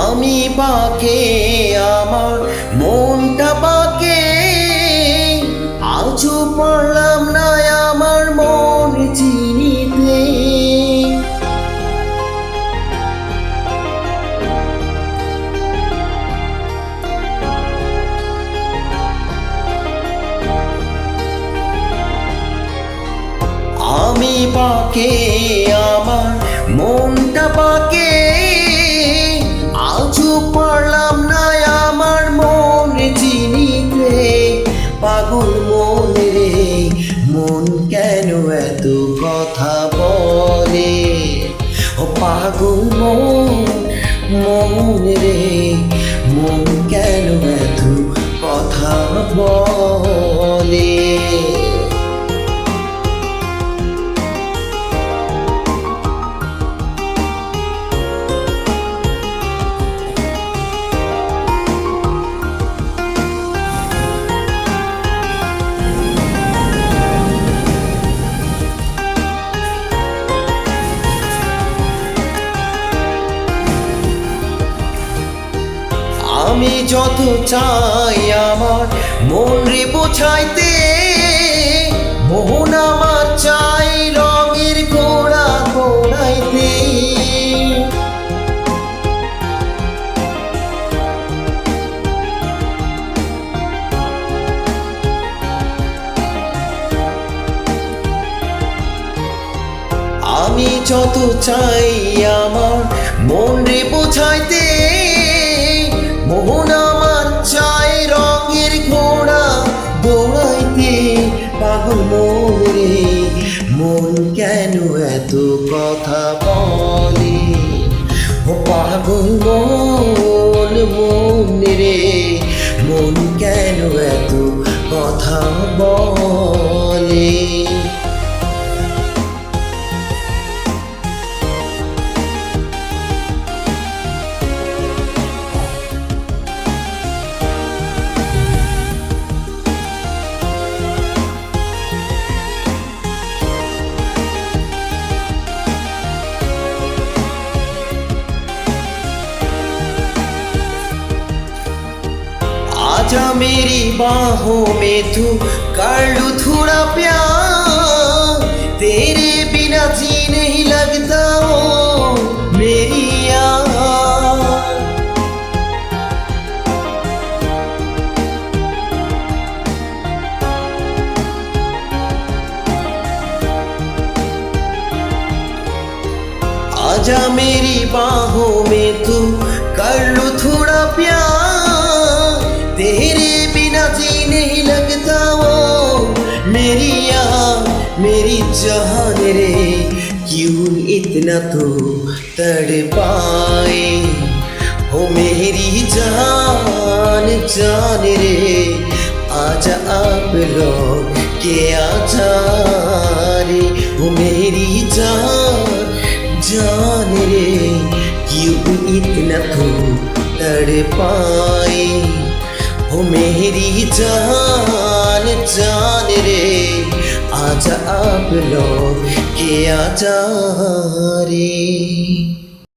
আমি পাকে আমার মনটা পাকে, আজও পারলাম না আমার মন চিনিতে। আমি পাকে আমার মনটা পাকে, আজও পারলাম না আমার মন চিনিতে। পাগল মন রে মন কেন এত কথা বলে, ও পাগল মন রে মন কেন এত কথা বলে। আমি যত চাই আমার মন রে বোঝাইতে, মন আমার চাই রঙের ঘোড়া ঘোড়াইতে। আমি যত চাই আমার মন রে বোঝাইতে, মন আমার চাই রঙের ঘোড়া দৌড়াইতে। পাগল মন রে মন কেন এত কথা বলে, ও পাগল মন রে মন কেন এত কথা বলে। आजा मेरी बाहों में तू कर लूं थोड़ा प्यार, तेरे बिना जी नहीं लगता ओ मेरी यार। आजा मेरी बाहों में तू कर लूं थोड़ा प्यार, तेरे बिना जी नहीं लगता वो मेरी यार मेरी जान रे। क्यों इतना तो तड़पाए, हो मेरी जान जान रे। आजा आप लोग के आजा रे, हो मेरी जान रे। क्यों इतना तो तड़पाए, हो मेरी जान जान रे। आजा आप लोग के आजा रे।